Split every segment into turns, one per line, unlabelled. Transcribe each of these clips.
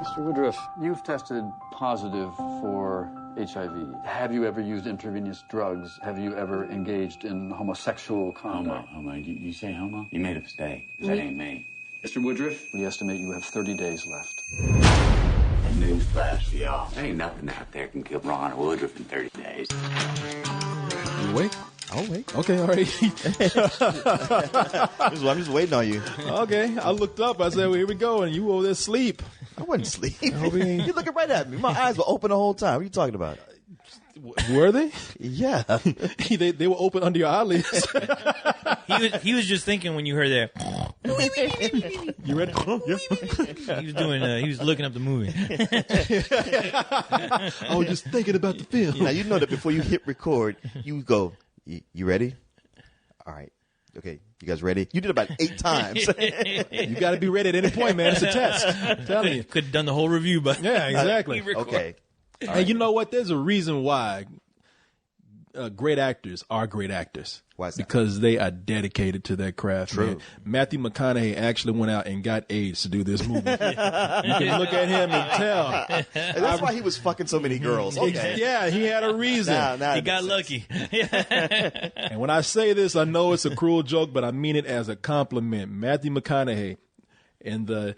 Mr. Woodruff, you've tested positive for HIV. Have you ever used intravenous drugs? Have you ever engaged in homosexual conduct?
Homo. You say homo? You made a mistake. That ain't me.
Mr. Woodruff, we estimate you have 30 days left.
Newsflash for y'all. There ain't nothing out there can kill Ron Woodruff in 30 days.
You awake?
I'm awake.
Okay, all right.
I'm just waiting on you.
Okay, I looked up. I said, well, here we go. And you over there asleep.
I wasn't sleeping. You're looking right at me. My eyes were open the whole time. What are you talking about?
Were they?
Yeah.
they were open under your eyelids.
He was just thinking when you heard that.
You ready?
He was looking up the movie.
I was just thinking about the film.
Now, you know that before you hit record, you go, you ready? All right. Okay. You guys ready? You did about 8 times.
You got to be ready at any point, man. It's a test. I'm telling you.
Could have done the whole review, but
yeah, exactly.
Okay.
And you know what? There's a reason why great actors are great actors.
Why is that?
Because they are dedicated to their craft.
True.
Man. Matthew McConaughey actually went out and got AIDS to do this movie. You can look at him and tell.
And that's why he was fucking so many girls. Okay.
Yeah, he had a reason.
Now
he got lucky.
And when I say this, I know it's a cruel joke, but I mean it as a compliment. Matthew McConaughey, in the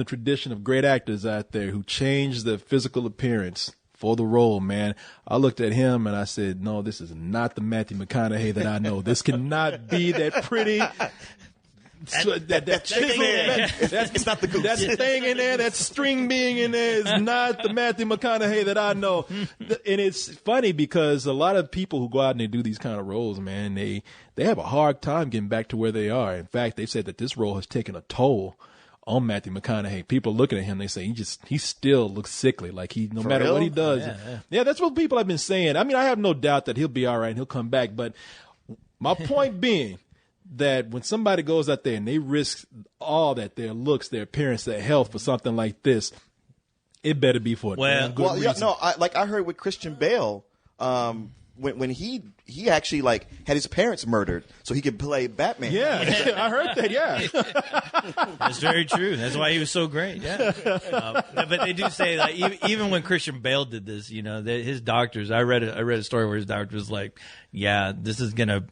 tradition of great actors out there who changed their physical appearance for the role, man, I looked at him and I said, no, this is not the Matthew McConaughey that I know. This cannot be that pretty. It's
not the goose.
That thing in there, that string being in there is not the Matthew McConaughey that I know. And it's funny because a lot of people who go out and they do these kind of roles, man, they have a hard time getting back to where they are. In fact, they said that this role has taken a toll on Matthew McConaughey. People looking at him, they say he still looks sickly. Like no matter
real?
what he does. Yeah, that's what people have been saying. I mean, I have no doubt that he'll be all right and he'll come back. But my point being that when somebody goes out there and they risk all that, their looks, their appearance, their health for something like this, it better be for a damn good reason.
Yeah, no, I heard with Christian Bale, when he actually like had his parents murdered so he could play Batman.
Yeah, I heard that. Yeah,
that's very true. That's why he was so great. Yeah, but they do say like even when Christian Bale did this, his doctors. I read a story where his doctor was like, "Yeah, this is gonna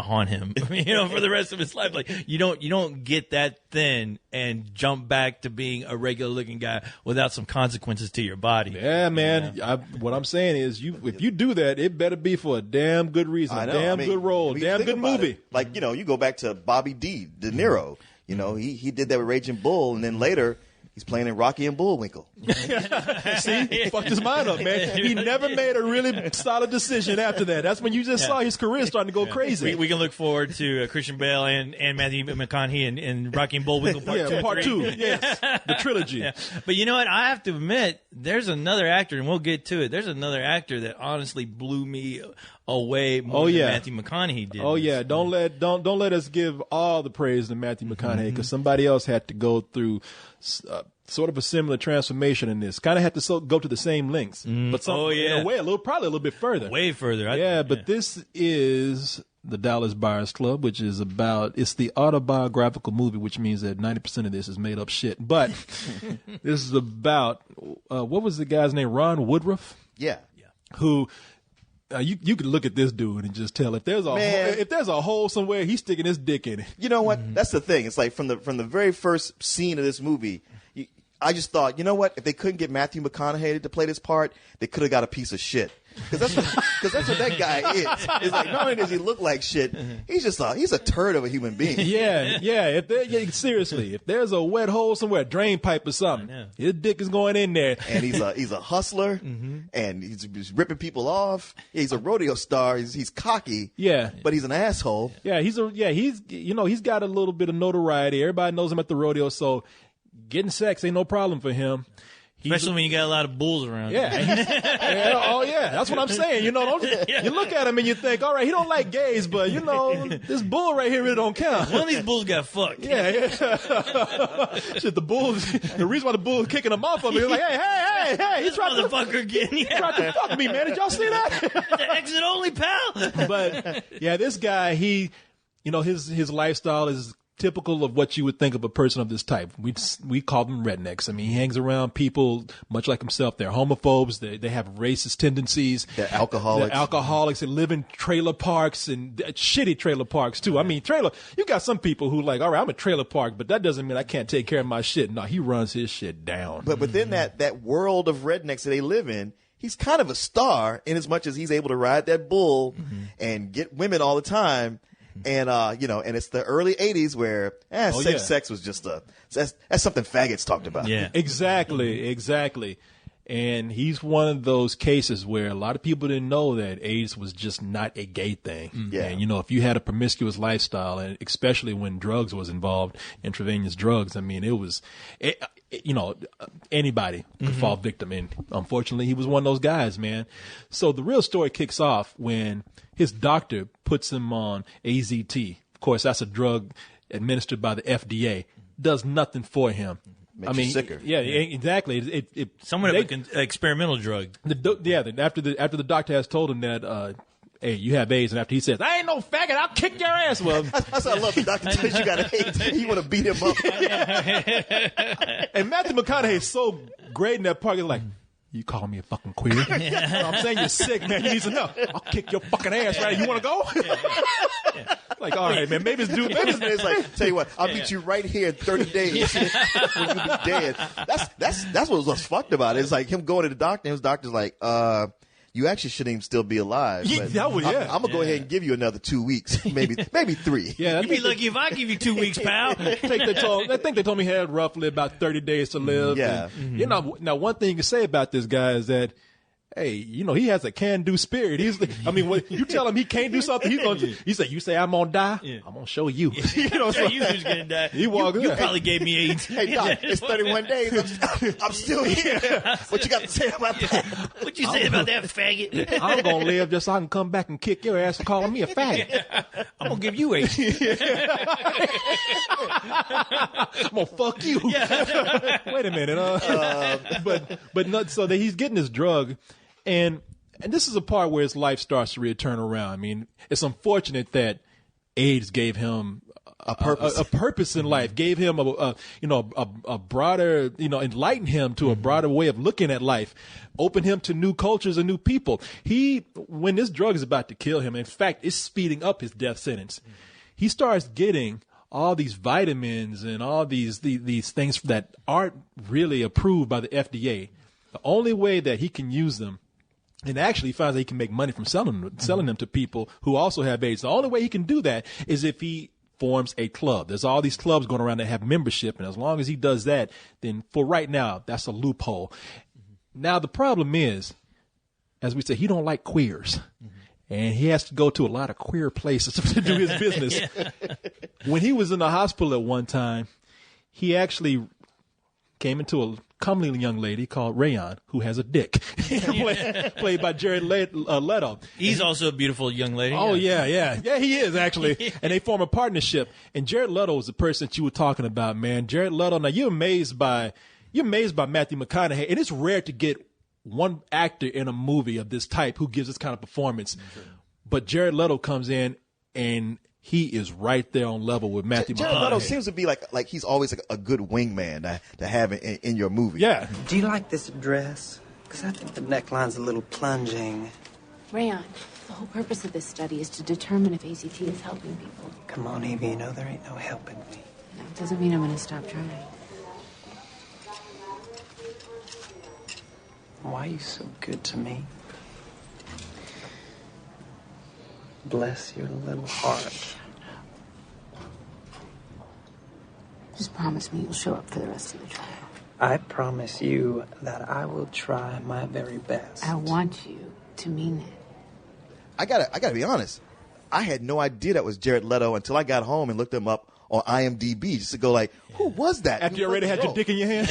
haunt him, for the rest of his life. Like you don't get that thin and jump back to being a regular looking guy without some consequences to your body."
Yeah, man. What I'm saying is, if you do that, it better be for a damn good reason, good role, damn good movie.
Like, you go back to Bobby De Niro. He did that with Raging Bull, and then later he's playing in Rocky and Bullwinkle.
See, he fucked his mind up, man. He never made a really solid decision after that. That's when you just saw his career starting to go crazy.
We can look forward to Christian Bale and Matthew McConaughey in Rocky and Bullwinkle Part 2.
Yes, the trilogy.
Yeah. But you know what? I have to admit, there's another actor, and we'll get to it. There's another actor that honestly blew me away more than Matthew McConaughey did.
Oh yeah, don't let us give all the praise to Matthew McConaughey because somebody else had to go through sort of a similar transformation in this. Kind of had to go to the same lengths, but in a way, probably a little bit further.
Way further.
But this is the Dallas Buyers Club, which is it's the autobiographical movie, which means that 90% of this is made up shit. But this is about what was the guy's name? Ron Woodruff.
Yeah.
Who. You could look at this dude and just tell if there's a hole somewhere, he's sticking his dick in it.
You know what? That's the thing. It's like from the very first scene of this movie, I just thought, you know what? If they couldn't get Matthew McConaughey to play this part, they could have got a piece of shit. Because that's what that guy is. It's like not only does he look like shit, he's a turd of a human being.
Yeah. Seriously, if there's a wet hole somewhere, a drain pipe or something, his dick is going in there.
And he's a hustler, and he's ripping people off. He's a rodeo star. He's cocky.
Yeah,
but he's an asshole.
Yeah, he's got a little bit of notoriety. Everybody knows him at the rodeo, so getting sex ain't no problem for him.
Especially when you got a lot of bulls around.
Yeah. That's what I'm saying. You look at him and you think, all right, he don't like gays, but this bull right here really don't count.
One of these bulls got fucked.
Yeah. Shit, the reason why the bull is kicking him off of me, he's like, hey,
he's trying to
fuck me, man. Did y'all see that?
The exit only, pal.
But yeah, this guy, his lifestyle is typical of what you would think of a person of this type. We call them rednecks. I mean, he hangs around people much like himself. They're homophobes. They have racist tendencies.
They're alcoholics.
They live in trailer parks and shitty trailer parks too. I mean, you got some people who like, all right, I'm a trailer park, but that doesn't mean I can't take care of my shit. No, he runs his shit down.
But within that world of rednecks that they live in, he's kind of a star in as much as he's able to ride that bull and get women all the time. And, and it's the early 80s where safe sex was just that's something faggots talked about.
Yeah, exactly. And he's one of those cases where a lot of people didn't know that AIDS was just not a gay thing.
Yeah.
And, if you had a promiscuous lifestyle, and especially when drugs was involved, intravenous drugs, I mean, anybody could fall victim. And unfortunately, he was one of those guys, man. So the real story kicks off when his doctor puts him on AZT. Of course, that's a drug administered by the FDA. Does nothing for him.
Makes you sicker.
Yeah, exactly.
Somewhat of an experimental drug.
After the doctor has told him that, hey, you have AIDS, and after he says, I ain't no faggot, I'll kick your ass. Well,
that's what I love. The doctor tells you got AIDS. You want to beat him up.
And Matthew McConaughey is so great in that part. He's like, you calling me a fucking queer? I'm saying you're sick, man. You need to know. I'll kick your fucking ass, right? You want to go? Like, all right, man. Maybe
it's like, tell you what, I'll beat you right here in 30 days when you be dead. That's what was fucked about it. It's like him going to the doctor, and his doctor's like, you actually shouldn't even still be alive. But I'm going to go ahead and give you another 2 weeks, maybe 3.
Yeah, you'd be lucky if I give you 2 weeks, pal.
I think they told me he had roughly about 30 days to live.
Yeah.
And, now one thing you can say about this guy is that, hey, he has a can-do spirit. When you tell him he can't do something, you say I'm gonna die. Yeah. I'm gonna show you.
So you who's gonna die. You probably gave me AIDS.
Hey, Doc, it's 31 days. I'm still here. What you got to say about that?
What you say about that faggot?
I'm gonna live just so I can come back and kick your ass for calling me a faggot.
I'm gonna give you AIDS.
I'm gonna fuck you. Wait a minute. But not so that he's getting this drug. And this is a part where his life starts to really turn around. I mean, it's unfortunate that AIDS gave him a purpose in life, gave him a broader, enlightened him to a broader way of looking at life, opened him to new cultures and new people. When this drug is about to kill him, in fact, it's speeding up his death sentence. He starts getting all these vitamins and all these things that aren't really approved by the FDA. The only way that he can use them, and actually finds that he can make money from selling them to people who also have AIDS. The only way he can do that is if he forms a club. There's all these clubs going around that have membership, and as long as he does that, then for right now, that's a loophole. Now, the problem is, as we say, he don't like queers. And he has to go to a lot of queer places to do his business. When he was in the hospital at one time, he actually came into a comely young lady called Rayon, who has a dick, played by Jared Leto.
He's also a beautiful young lady.
Oh, yeah, he is, actually. And they form a partnership. And Jared Leto was the person that you were talking about, man. Jared Leto, now you're amazed by Matthew McConaughey, and it's rare to get one actor in a movie of this type who gives this kind of performance. Sure. But Jared Leto comes in, and he is right there on level with Matthew McConaughey.
Jared Leto seems to be like he's always a good wingman to have in your movie.
Yeah.
Do you like this dress? Because I think the neckline's a little plunging.
Rayon, the whole purpose of this study is to determine if AZT is helping people.
Come on, Evie, you know there ain't no helping me.
No, it doesn't mean I'm going to stop trying.
Why are you so good to me? Bless your little heart.
Just promise me you'll show up for the rest of the trial.
I promise you that I will try my very best.
I want you to mean it.
I gotta be honest. I had no idea that was Jared Leto until I got home and looked him up on IMDb just to go like, who was that?
After you already had your dick in your hand?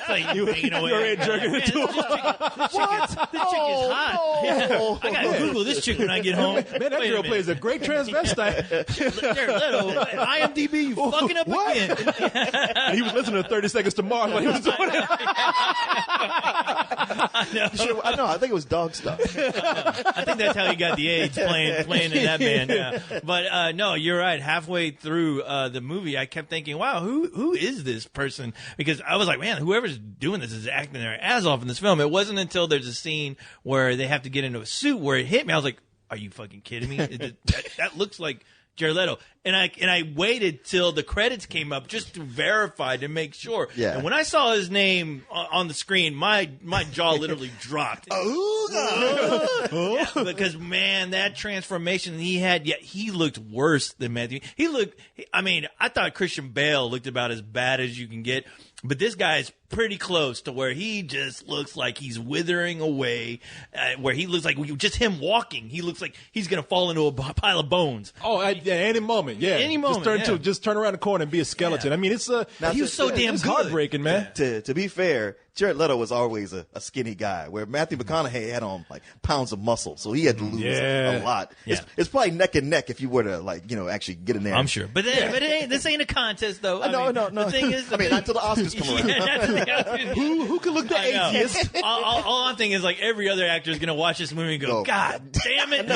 Like you
already jerking it to him.
This chick is hot.
No.
I gotta Google this chick when I get home.
Man, that girl plays a great transvestite.
Jared Leto, IMDb, you fucking up again.
He was listening to 30 Seconds to Mars when he was doing it.
I know. I think it was dog stuff.
I think that's how he got the AIDS playing in that band. Yeah. But no, you're right. Halfway through the movie, I kept thinking, wow, who is this person? Because I was like, man, whoever's doing this is acting their ass off in this film. It wasn't until there's a scene where they have to get into a suit where it hit me. I was like, are you fucking kidding me? That looks like Jared Leto. And I waited till the credits came up just to verify to make sure.
Yeah.
And when I saw his name on the screen, my jaw literally dropped. Yeah, because man, that transformation he had, he looked worse than Matthew. I thought Christian Bale looked about as bad as you can get. But this guy is pretty close to where he just looks like he's withering away, where he looks like just him walking. He looks like he's going to fall into a pile of bones.
Oh, any moment, yeah.
Any moment,
just turn around the corner and be a skeleton.
Yeah.
I mean, it's
he was so damn
it's
good.
heartbreaking, man.
To be fair, Jared Leto was always a skinny guy, where Matthew McConaughey had on like pounds of muscle, so he had to lose a lot.
Yeah.
It's probably neck and neck if you were to actually get in there.
I'm sure, but this ain't a contest though.
No.
The thing is,
not until the Oscars come around.
Who can look the atheist?
All I'm thinking is like every other actor is gonna watch this movie and go, God damn it!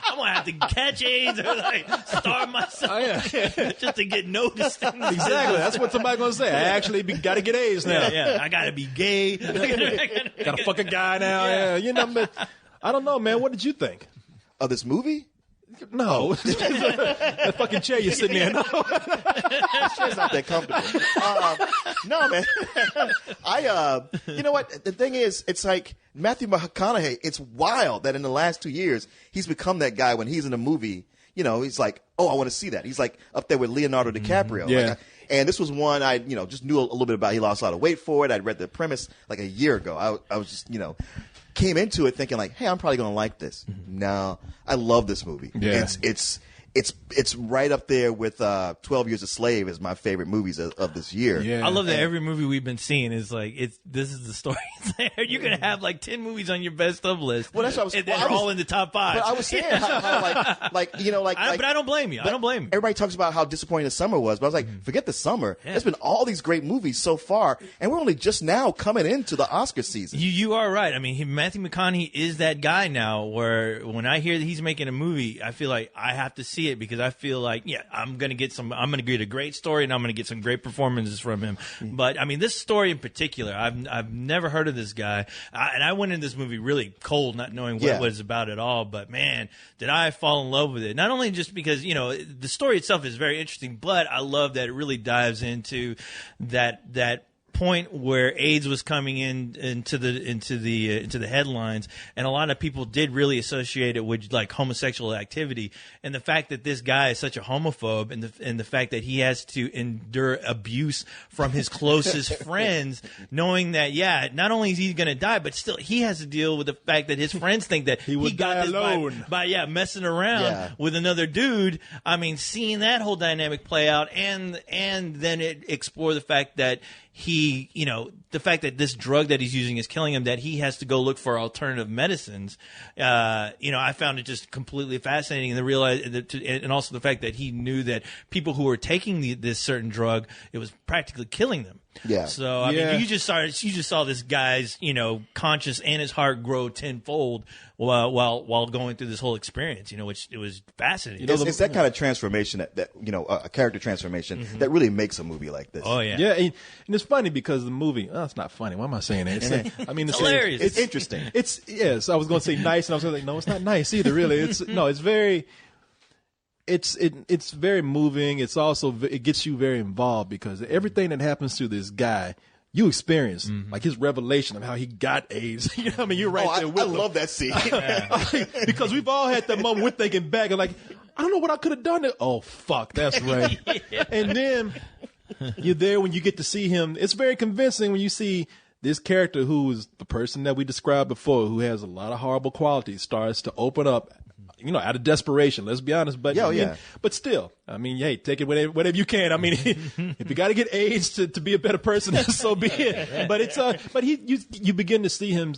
I'm gonna have to catch AIDS or like starve myself just to get noticed.
Exactly. That's what somebody's gonna say. I actually got to get A's now.
Yeah, I gotta be gay.
Got to fuck a guy now. Yeah. You know, but I don't know, man. What did you think
of this movie?
No, that fucking chair you're sitting in. No.
Chair's not that comfortable. No, man. You know what? The thing is, it's like Matthew McConaughey. It's wild that in the last 2 years he's become that guy. When he's in a movie, he's like, oh, I want to see that. He's like up there with Leonardo DiCaprio.
Yeah.
And this was one I, just knew a little bit about. He lost a lot of weight for it. I'd read the premise like a year ago. I was just, came into it thinking like, hey, I'm probably going to like this. No, I love this movie.
Yeah.
It's right up there with 12 Years a Slave as my favorite movies of this year.
Yeah.
I love that every movie we've been seeing is like this is the story. You're gonna have like 10 movies on your best of list.
Well, that's what I was.
And they're all in the top 5.
But I was saying how but
I don't blame you. I don't blame you.
Everybody talks about how disappointing the summer was, but I was like, forget the summer. Yeah. There's been all these great movies so far, and we're only just now coming into the Oscar season.
You are right. I mean, Matthew McConaughey is that guy now. Where when I hear that he's making a movie, I feel like I have to see it because I feel like, I'm going to get a great story and I'm going to get some great performances from him. But I mean, this story in particular, I've never heard of this guy. And I went into this movie really cold, not knowing what it's about at all. But man, did I fall in love with it. Not only just because, the story itself is very interesting, but I love that it really dives into that point where AIDS was coming into the headlines, and a lot of people did really associate it with like homosexual activity, and the fact that this guy is such a homophobe, and the fact that he has to endure abuse from his closest friends, knowing that not only is he going to die, but still he has to deal with the fact that his friends think that he got this alone by messing around with another dude. I mean, seeing that whole dynamic play out, and then it explore the fact that the fact that this drug that he's using is killing him, that he has to go look for alternative medicines. I found it just completely fascinating, and also the fact that he knew that people who were taking this certain drug, it was practically killing them.
Yeah.
So I mean, you just saw this guy's conscience and his heart grow tenfold while going through this whole experience. Which it was fascinating.
It's that kind of transformation that a character transformation that really makes a movie like this.
Oh yeah.
Yeah, and it's funny because the movie. Oh, it's not funny. Why am I saying that?
It's hilarious.
It's interesting.
So I was going to say nice, and I was going to say no, it's not nice either. Really, it's very. It's very moving. It's also it gets you very involved because everything that happens to this guy, you experience like his revelation of how he got AIDS. I mean, you're right there with him.
I love that scene
because we've all had that moment. We're thinking back and like, I don't know what I could have done. Oh fuck, that's right. And then you're there when you get to see him. It's very convincing when you see this character who is the person that we described before, who has a lot of horrible qualities, starts to open up. Out of desperation, let's be honest. But but still, I mean, hey, take it whatever you can. I mean, if you got to get AIDS to be a better person, so be it. But it's but you begin to see him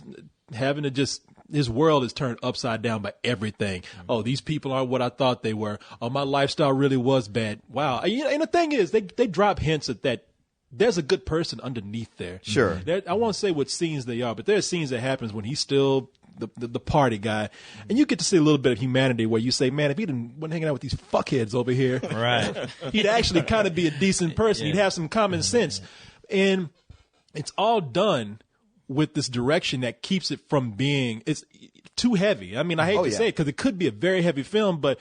having to just. His world is turned upside down by everything. Oh, these people aren't what I thought they were. Oh, my lifestyle really was bad. Wow. And the thing is, they drop hints at that there's a good person underneath there.
Sure.
I won't say what scenes they are, but there are scenes that happens when he's still the party guy, and you get to see a little bit of humanity where you say, man, if he wasn't hanging out with these fuckheads over here,
Right.
he'd actually kind of be a decent person. He'd have some common sense. And it's all done with this direction that keeps it from being it's too heavy. I mean, I hate to say it because it could be a very heavy film, but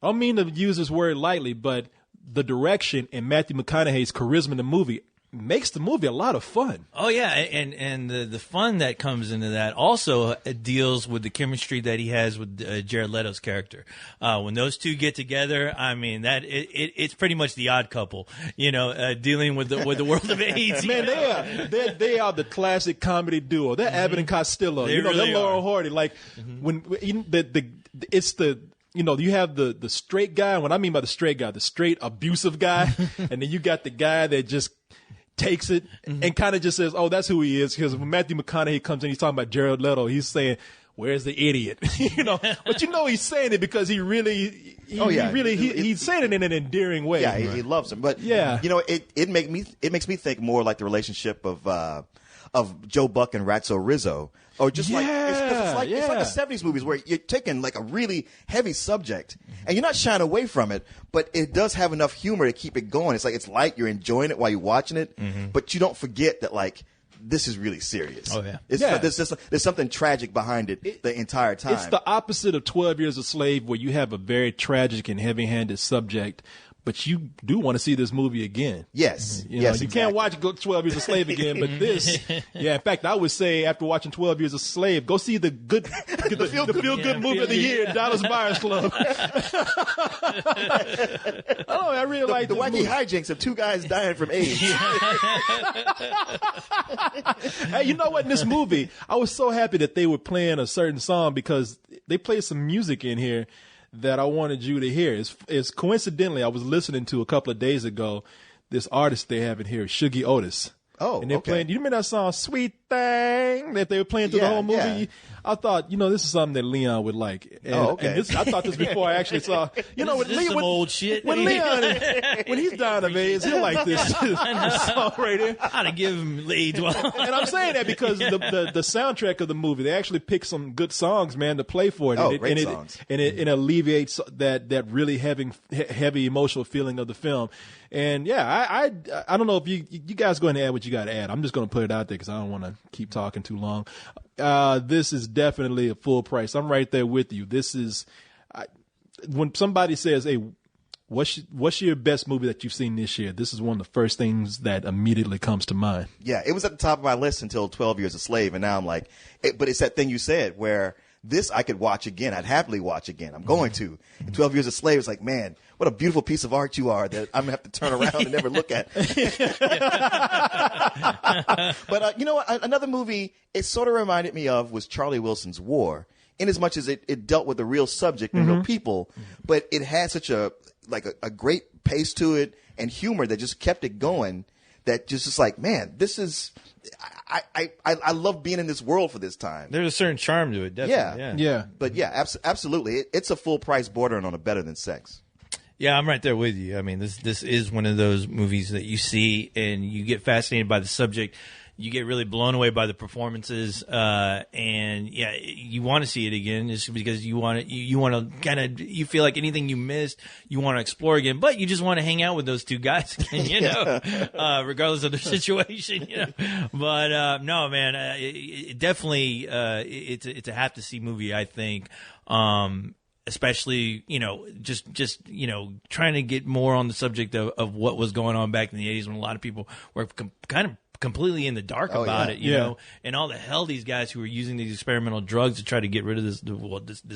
I don't mean to use this word lightly, but the direction and Matthew McConaughey's charisma in the movie makes the movie a lot of fun.
Oh yeah, and the fun that comes into that also deals with the chemistry that he has with Jared Leto's character. When those two get together, I mean it's pretty much the Odd Couple, dealing with the world of AIDS.
Man, they are the classic comedy duo. They're Abbott and Costello.
They really
they're Laurel
are.
Hardy. Like when it's the. You have the straight guy. What I mean by the straight abusive guy, and then you got the guy that just takes it and kind of just says, "Oh, that's who he is." Because when Matthew McConaughey comes in, he's talking about Jared Leto. He's saying, "Where's the idiot?" But he's saying it because he's saying it in an endearing way.
Yeah, he loves him. But it makes me think more like the relationship of Joe Buck and Ratso Rizzo. Or just it's like the 70s movies where you're taking like a really heavy subject and you're not shying away from it, but it does have enough humor to keep it going. It's like it's light, you're enjoying it while you're watching it, but you don't forget that like this is really serious.
Oh yeah.
There's something tragic behind it the entire time.
It's the opposite of 12 Years a Slave, where you have a very tragic and heavy-handed subject, but you do want to see this movie again.
Yes.
You
exactly.
can't watch 12 Years a Slave again, but this, in fact, I would say after watching 12 Years a Slave, go see the feel-good movie of the year, Dallas Buyers Club. I really like
the
this
wacky
movie.
hijinks of two guys dying from AIDS.
Hey, you know what? In this movie, I was so happy that they were playing a certain song because they played some music in here that I wanted you to hear. It's coincidentally, I was listening to a couple of days ago this artist they have in here, Shuggy Otis.
Oh,
and they're playing. You remember that song "Sweet Thing" that they were playing through the whole movie?
Yeah.
I thought, this is something that Leon would like. And, and I thought this before I actually saw.
Some old shit.
When Leon, when he's dying of AIDS, he'll like this song right here.
I'd have given him AIDS.
And I'm saying that because the soundtrack of the movie, they actually picked some good songs, man, to play for it.
Great songs.
It alleviates that really heavy emotional feeling of the film. And I don't know if you guys go ahead and add what you got to add. I'm just going to put it out there because I don't want to keep talking too long. This is definitely a full price. I'm right there with you. This is when somebody says, "Hey, what's your best movie that you've seen this year?" This is one of the first things that immediately comes to mind.
Yeah, it was at the top of my list until 12 Years a Slave, and now I'm like, but it's that thing you said where this I could watch again. I'd happily watch again. I'm going to. And 12 Years a Slave is like, man, what a beautiful piece of art you are that I'm going to have to turn around and never look at. But you know what? Another movie it sort of reminded me of was Charlie Wilson's War, in as much as it dealt with a real subject and real people, but it had such a great pace to it and humor that just kept it going. That just like, man, this is. I love being in this world for this time.
There's a certain charm to it, definitely.
Yeah.
But absolutely, it's a full price bordering on a Better Than Sex.
Yeah, I'm right there with you. I mean, this is one of those movies that you see and you get fascinated by the subject. You get really blown away by the performances, and you want to see it again, just because you want to kind of, you feel like anything you missed, you want to explore again, but you just want to hang out with those two guys again, regardless of their situation, But no, man, it definitely it's a have to see movie, I think. Especially, just trying to get more on the subject of what was going on back in the 80s when a lot of people were kind of completely in the dark about it, you know, and all the hell these guys who were using these experimental drugs to try to get rid of this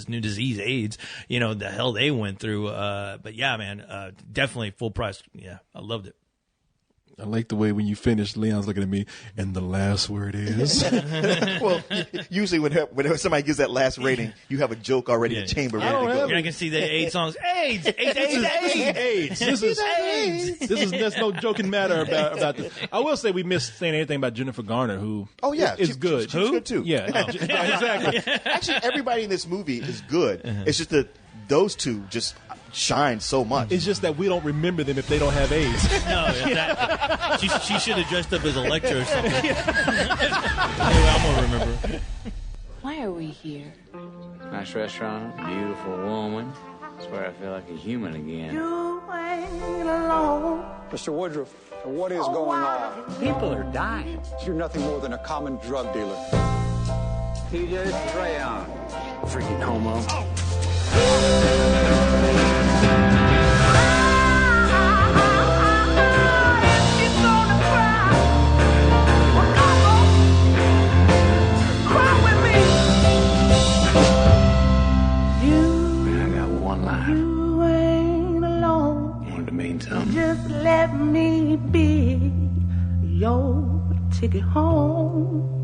new disease, AIDS, the hell they went through. But yeah, man, definitely full price. Yeah, I loved it.
I like the way when you finish, Leon's looking at me, and the last word is.
Well, usually when somebody gives that last rating, you have a joke already in chamber ready to go.
You're not gonna see the AIDS songs. AIDS.
There's no joking matter about this. I will say we missed saying anything about Jennifer Garner, who is good.
She's good too.
Yeah, exactly.
Actually, everybody in this movie is good. It's just that those two just shine so much.
It's just that we don't remember them if they don't have AIDS.
No, exactly. She should have dressed up as Electra or something. Anyway, I'm gonna remember.
Why are we here?
Nice restaurant, beautiful woman. That's where I feel like a human again.
Mr. Woodruff, what is going on?
People are dying.
You're nothing more than a common drug dealer.
TJ's Zarian. Freaking homo.
Just let me be your ticket home.